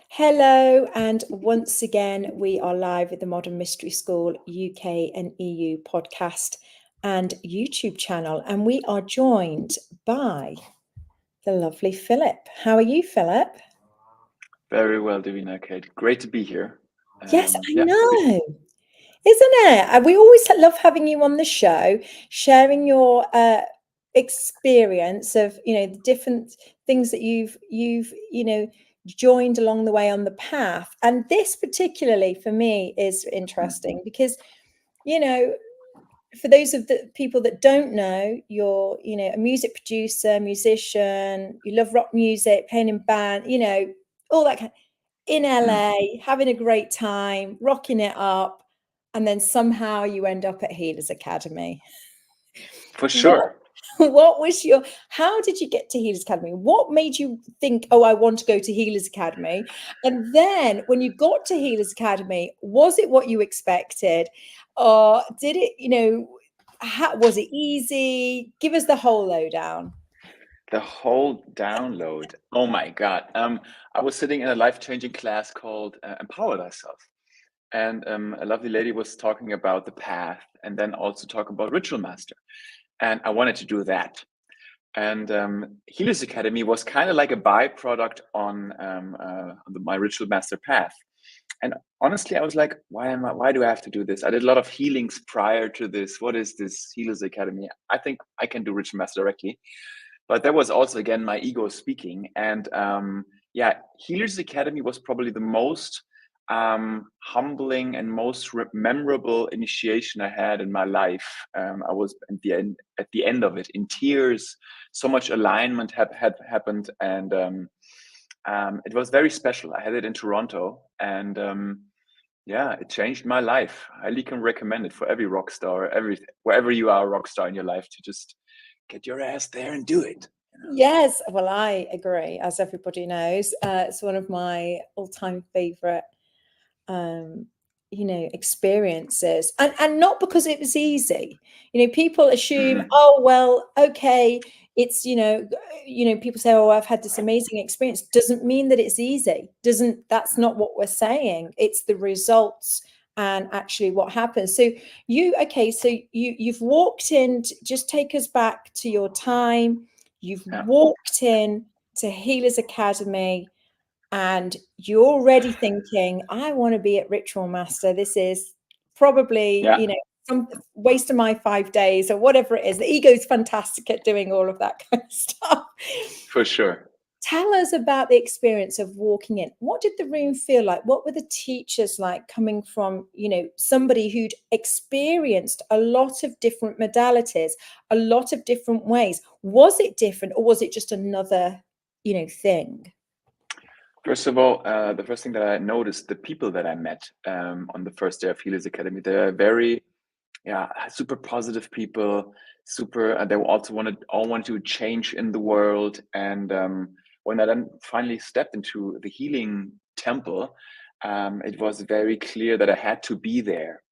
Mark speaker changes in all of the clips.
Speaker 1: Hello, and once again, we are live with the Modern Mystery School UK and EU podcast and YouTube channel, and we are joined by the lovely Philip. How are you, Philip?
Speaker 2: Very well, Davina, Kate. Great to be here.
Speaker 1: Yes, I
Speaker 2: Yeah,
Speaker 1: know. Isn't it? We always love having you on the show, sharing your experience of, the different things that you've joined along the way on the path. And this particularly for me is interesting because, for those of the people that don't know, you're, a music producer, musician, you love rock music, playing in band, all that kind in LA, having a great time, rocking it up, and then somehow you end up at Healers Academy.
Speaker 2: for sure.
Speaker 1: What was how did you get to Healers Academy? What made you think, oh, I want to go to Healers Academy? And then when you got to Healers Academy, was it what you expected? Or did it, was it easy? Give us the whole lowdown.
Speaker 2: The whole download. Oh my God. I was sitting in a life-changing class called Empower Thyself. And a lovely lady was talking about the path and then also talk about Ritual Master. And I wanted to do that. And Healers Academy was kind of like a byproduct on my Ritual Master path. And honestly, I was like, why do I have to do this? I did a lot of healings prior to this. What is this Healers Academy? I think I can do Ritual Master directly. But that was also, again, my ego speaking. And Healers Academy was probably the most humbling and most memorable initiation I had in my life. I was at the end of it in tears. So much alignment had happened, and it was very special. I had it in Toronto, and it changed my life. I highly can recommend it for every rock star, wherever you are a rock star in your life, to just get your ass there and do it.
Speaker 1: Yes, well, I agree. As everybody knows, it's one of my all-time favorite experiences, and not because it was easy. People assume, oh well, okay, it's people say, oh, I've had this amazing experience, doesn't mean that it's easy. That's not what we're saying. It's the results and actually what happens. So you've walked in. Just take us back to your time. You've walked in to Healers Academy, and you're already thinking, I want to be at Ritual Master. This is probably, some waste of my 5 days or whatever it is. The ego is fantastic at doing all of that kind of stuff.
Speaker 2: For sure.
Speaker 1: Tell us about the experience of walking in. What did the room feel like? What were the teachers like, coming from, somebody who'd experienced a lot of different modalities, a lot of different ways? Was it different, or was it just another, thing?
Speaker 2: First of all, the first thing that I noticed, the people that I met on the first day of Healers Academy, they're very, super positive people. They all want to change in the world. And when I then finally stepped into the healing temple, it was very clear that I had to be there.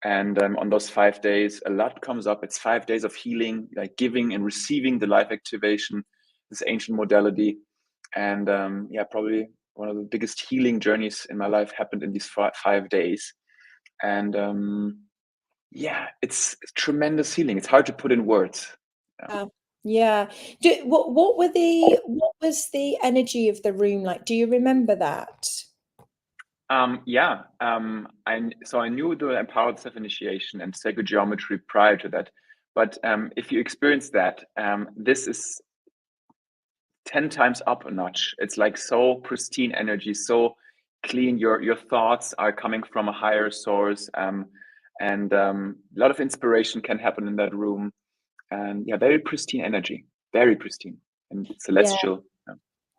Speaker 2: And on those 5 days, a lot comes up. It's 5 days of healing, like giving and receiving the life activation, this ancient modality. And probably one of the biggest healing journeys in my life happened in these 5 days. And it's tremendous healing. It's hard to put in words.
Speaker 1: Yeah. What was the energy of the room like? Do you remember that?
Speaker 2: I knew the empowered self-initiation and sacred geometry prior to that. But if you experience that, this is 10 times up a notch. It's like so pristine energy, so clean. Your thoughts are coming from a higher source, and a lot of inspiration can happen in that room. And very pristine energy, very pristine and celestial.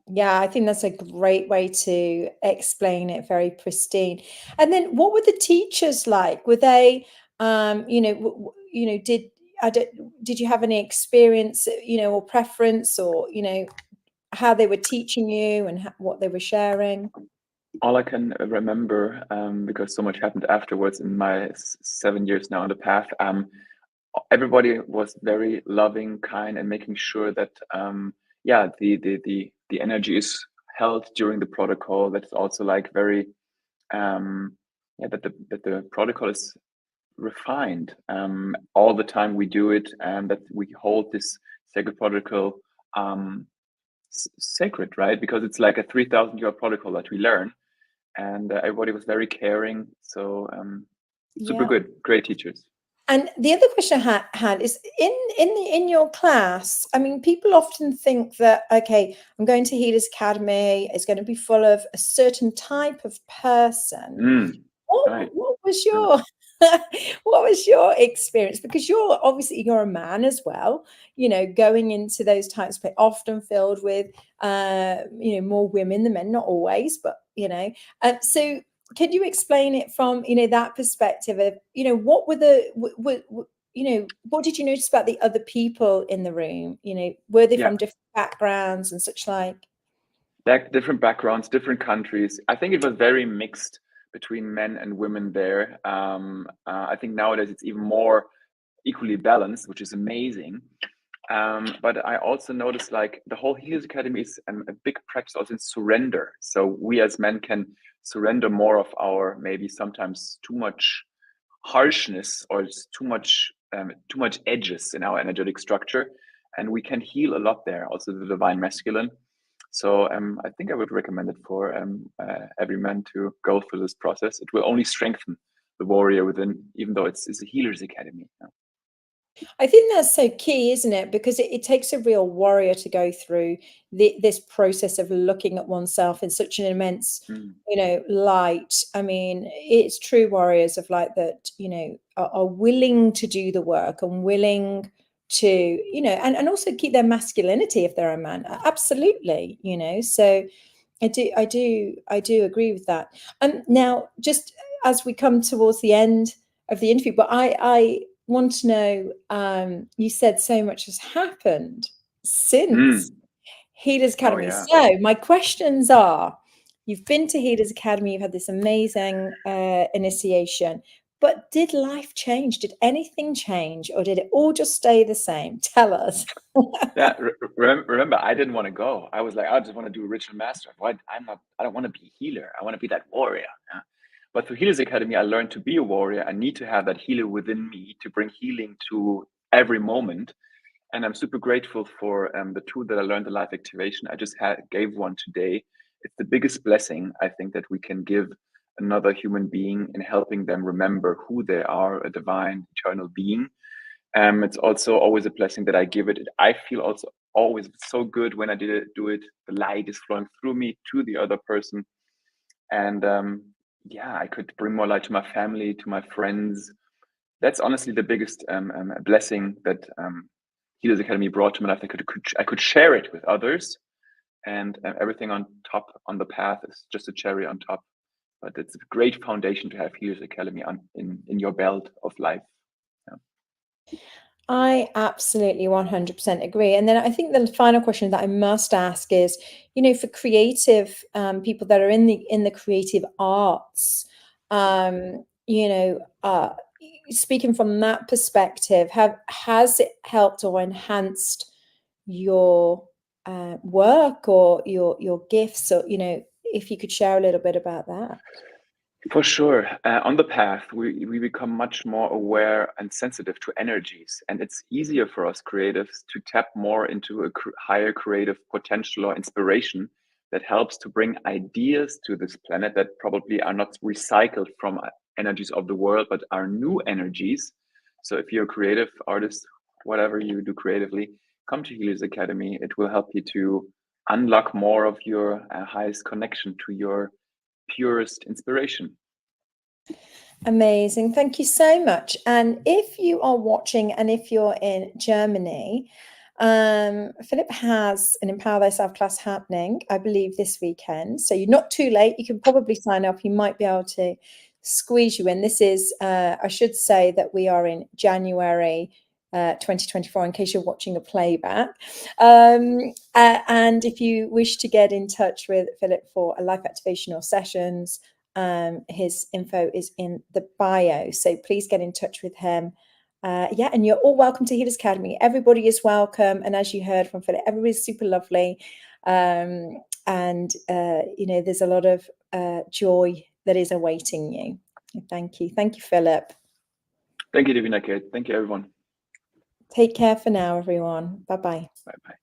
Speaker 1: Yeah, I think that's a great way to explain it. Very pristine. And then, what were the teachers like? Were they, did you have any experience, or preference, or how they were teaching you and what they were sharing?
Speaker 2: All I can remember, because so much happened afterwards in my 7 years now on the path, everybody was very loving, kind, and making sure that the energy is held during the protocol. That's also like very that the protocol is refined all the time. We do it, and that we hold this sacred protocol sacred, right? Because it's like a 3,000-year protocol that we learn, and everybody was very caring. So super good, great teachers.
Speaker 1: And the other question I had is in your class. I mean, people often think that, okay, I'm going to Healers Academy, it's going to be full of a certain type of person. What was your what was your experience? Because you're a man as well, you know, going into those types of often filled with you know, more women than men, not always, but you know, so can you explain it from, you know, that perspective of, you know, what were you know, what did you notice about the other people in the room? You know, were they from different backgrounds and such like?
Speaker 2: Different backgrounds, different countries. I think it was very mixed between men and women there. I think nowadays it's even more equally balanced, which is amazing. But I also noticed like the whole Healers Academy is a big practice also in surrender. So we as men can surrender more of our maybe sometimes too much harshness or too much edges in our energetic structure, and we can heal a lot there. Also the divine masculine. So I think I would recommend it for every man to go through this process. It will only strengthen the warrior within, even though it's a Healers Academy.
Speaker 1: I think that's so key, isn't it? Because it takes a real warrior to go through this process of looking at oneself in such an immense, you know, light. I mean, it's true warriors of light that, you know, are willing to do the work and willing to, you know, and also keep their masculinity if they're a man. Absolutely, you know. So I do agree with that. Now, just as we come towards the end of the interview, but I want to know, you said so much has happened since Healers Academy. So my questions are, you've been to Healers Academy, you've had this amazing initiation, but did life change? Did anything change, or did it all just stay the same? Tell us.
Speaker 2: Yeah, remember, I didn't want to go. I was like, I just want to do ritual master. Why? I don't want to be a healer. I want to be that warrior. Yeah? But through Healers Academy, I learned to be a warrior. I need to have that healer within me to bring healing to every moment. And I'm super grateful for the tool that I learned, the life activation. I just gave one today. It's the biggest blessing I think that we can give another human being in helping them remember who they are, a divine, eternal being. It's also always a blessing that I give it. I feel also always so good when I do it. The light is flowing through me to the other person. And yeah, I could bring more light to my family, to my friends. That's honestly the biggest blessing that Healers Academy brought to my life. I could share it with others, and everything on top on the path is just a cherry on top. But it's a great foundation to have Healers Academy in your belt of life.
Speaker 1: I absolutely 100% agree. And then I think the final question that I must ask is, you know, for creative people that are in the creative arts, you know, speaking from that perspective, has it helped or enhanced your work or your gifts? Or, you know, if you could share a little bit about that.
Speaker 2: For sure. On the path, we become much more aware and sensitive to energies. And it's easier for us creatives to tap more into a higher creative potential or inspiration that helps to bring ideas to this planet that probably are not recycled from energies of the world, but are new energies. So if you're a creative artist, whatever you do creatively, come to Healers Academy. It will help you to unlock more of your highest connection to your purest inspiration.
Speaker 1: Amazing. Thank you so much. And if you are watching and if you're in Germany, Philipp has an Empower Thyself class happening, I believe, this weekend. So you're not too late. You can probably sign up. He might be able to squeeze you in. This is, I should say that we are in January 2024, in case you're watching a playback. And if you wish to get in touch with Philipp for a life activation or sessions, his info is in the bio. So please get in touch with him. Yeah, and you're all welcome to Healers Academy. Everybody is welcome. And as you heard from Philipp, everybody's super lovely. and you know, there's a lot of joy that is awaiting you. Thank you, Philip.
Speaker 2: Thank you, Divina Kate. Thank you, everyone.
Speaker 1: Take care for now, everyone. Bye bye.
Speaker 2: Bye bye.